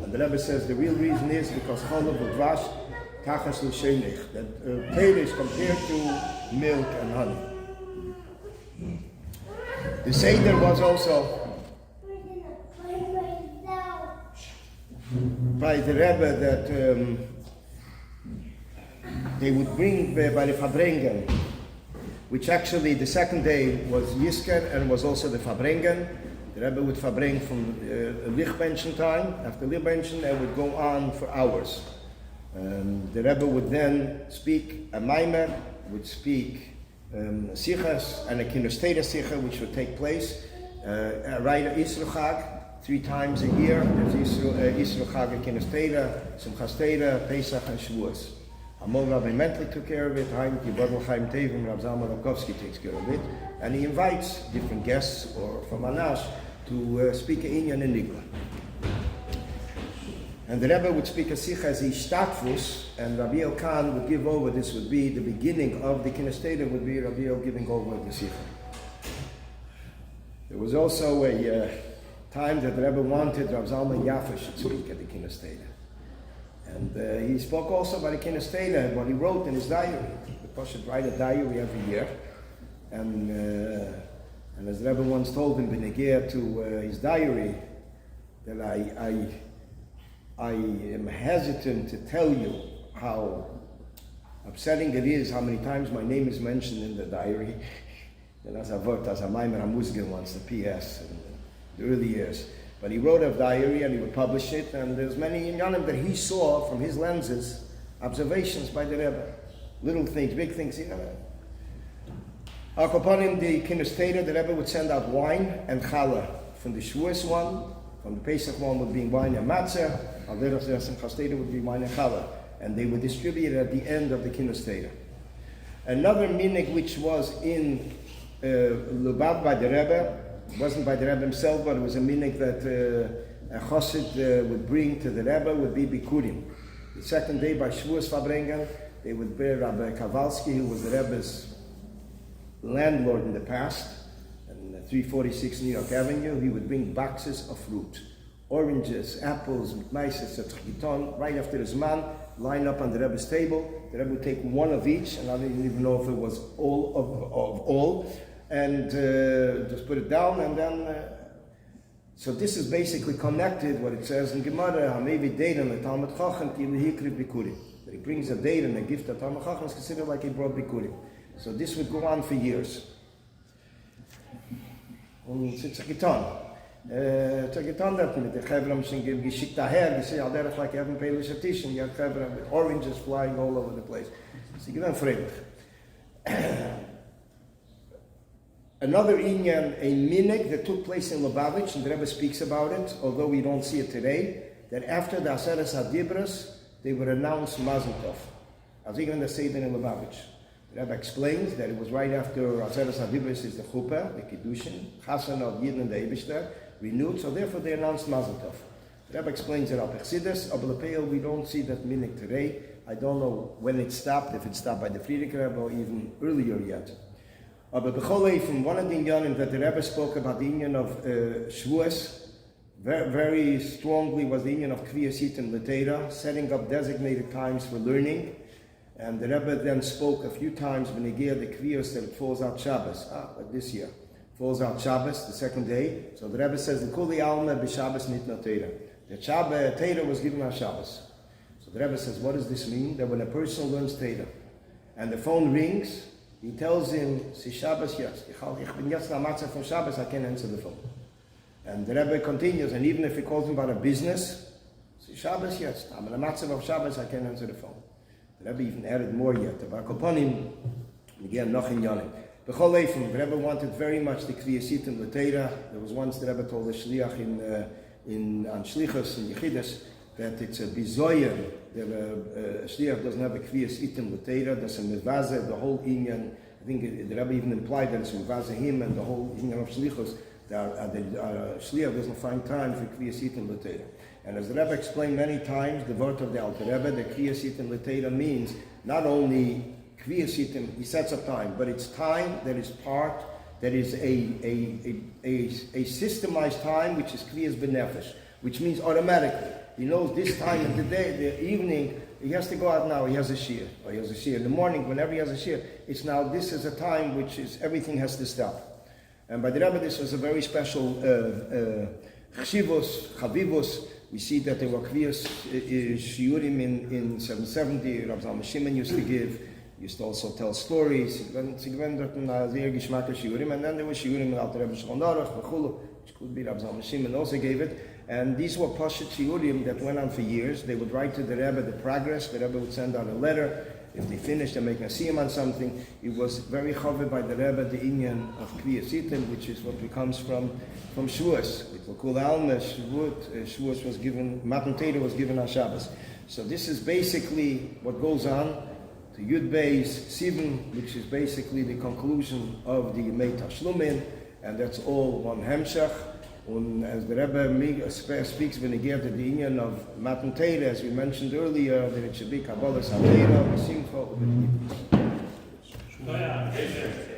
And the Rebbe says the real reason is because Cholav v'dvash tachas l'shenich, that Torah is compared to milk and honey. The Seder was also by the Rebbe that they would bring by the Fabrengen, which actually the second day was Yisker and was also the Fabrengen. The Rebbe would Fabreng from Lichtbenchen time. After Lichtbenchen, they would go on for hours. The Rebbe would then speak a Maimer, would speak Sichas and a Kinosteda Sicha, which would take place right at Yisro Chag, 3 times a year. There's Yisro Chag and Kinosteda, Simchas Teda, Pesach, and Shavuos. Amol Rabbi Mentlich took care of it, Chaim Kibodl Chaim Tevim, Rav Zalman Rabkovsky takes care of it, and he invites different guests or from Anash to speak a inyan in Nigla. And the Rebbe would speak a sicha as Ishtatfus, and Rabbi Elkan would give over. This would be the beginning of the Kinesteda, would be Rabbi El giving over the sicha. There was also a time that the Rebbe wanted Rav Zalman Yaffa should speak at the Kinesteda. And he spoke also about the Kinesteda, what he wrote in his diary. The Pasha should write a diary every year. And as the Rebbe once told him, b'negir to his diary, that I am hesitant to tell you how upsetting it is, how many times my name is mentioned in the diary. And as a vort, as a maimer hamuzgen once, the PS, in the early years. But he wrote a diary and he would publish it, and there's many inyanim that he saw from his lenses, observations by the Rebbe. Little things, big things, Upon him, the Kinesteda, the Rebbe would send out wine and challah. From the Shavuos one, from the Pesach one would be wine and matzah, Alderach and Chasteda would be wine and challah. And they would distribute it at the end of the Kinesteda. Another minig which was in Lubab by the Rebbe, it wasn't by the Rebbe himself, but it was a minig that a chassid would bring to the Rebbe, would be bikurim. The second day by Shavuos Fabrengen, they would bear Rabbi Kavalsky, who was the Rebbe's landlord in the past, and 346 New York Avenue. He would bring boxes of fruit, oranges, apples, maises, tzchiton, right after the Zman, line up on the Rebbe's table. The Rebbe would take one of each, and I didn't even know if it was all of all, and just put it down, and then so this is basically connected, what it says in Gemara, Hamevi Deidan, the Talmud Chacham, Ki Lehikri Bikurim. That he brings a date and a gift to Talmud Chacham is considered like he brought Bikurim. So this would go on for years. Und it's a gitan. It's a gitan that with the Chevram geschickt daher, you see, al derech like having Pelish Atish, and you have Chevram with oranges flying all over the place. So you get freilich. Another inyan, a minig that took place in Lubavitch, and the Rebbe speaks about it, although we don't see it today, that after the Aseres HaDibros, they would announce Mazel Tov. As even the Seder in Lubavitch. The Rebbe explains that it was right after Aseres HaDibros is the Chuppah, the Kiddushin, Chasan of Yidden and the Eibishter, renewed, so therefore they announced Mazel Tov. The Rebbe explains it up Chassidus, but Lepel, we don't see that minig today. I don't know when it stopped, if it stopped by the Friedrich Rebbe or even earlier yet. But B'cholei, from one of the Inyanim that the Rebbe spoke about the Inyan of Shavuos, very strongly was the Inyan of Kriyas Yitim L'Teira, setting up designated times for learning. And the Rebbe then spoke a few times when he gave the Kriyas that it falls out Shabbos, like this year. Falls out Shabbos, the second day. So the Rebbe says, L'kuli alma b'Shabbos nitna Teira. The Shabbos, Teira was given on Shabbos. So the Rebbe says, what does this mean? That when a person learns Teira, and the phone rings, he tells him, Si Shabbos yes. Ich bin jetzt am Matzah from Shabbos, I can't answer the phone. And the Rebbe continues, and even if he calls him about a business, Si Shabbos yes. I'm in a Matzah of Shabbos, I can't answer the phone. The Rebbe even added more yet. Again, noch in Yonim. The Rebbe wanted very much the Kriyas Yitim L'Teira. There was once the Rebbe told the Shliach on Shlichus in Yechidus that it's a bizoyer that a Shliach doesn't have a Kriyas Yitim L'Teira. That's a mevaze, the whole inyan. I think the Rebbe even implied that it's mevaze him and the whole inyan of Shlichus. The Shliach doesn't find time for Kriyas Yitim L'Teira. And as the Rebbe explained many times, the word of the Alter Rebbe, the Kriyas Yitim L'Teira means not only Kriyas Yitim, he sets up time, but it's time that is part, that is a systemized time, which is Kriyas B'Nefesh, which means automatically. He knows this time of the day, the evening, he has to go out now, he has a shiur, or he has a shiur. In the morning, whenever he has a shiur, it's now, this is a time which is, everything has to stop. And by the Rebbe, this was a very special chshivos, chavivos. We see that there were Kriyas shiurim in 770, Rabbi Zalman Shimon used to give. Used to also tell stories. And then there were shiurim in Alter Rebbe Shulchan Aruch, which could be Rabbi Zalman Shimon also gave it. And these were Pashat shiurim that went on for years. They would write to the Rebbe the progress. The Rebbe would send out a letter. If they finished and make a siyum on something, it was very covered by the Rebbe, the inyan of Kriyas Yitim, which is what becomes from Shavuos. With L'kul alma, Shavuos was given, Matan Torah was given on Shabbos. So this is basically what goes on to Yud Beis Sivan, which is basically the conclusion of the Yemei Tashlumin, and that's all one Hemshach. And as the Rebbe speaks when he gave the inyan of Matan Torah, as we mentioned earlier, that it should be Kabbalah Sameira, V'simcha, U'b'Tibus.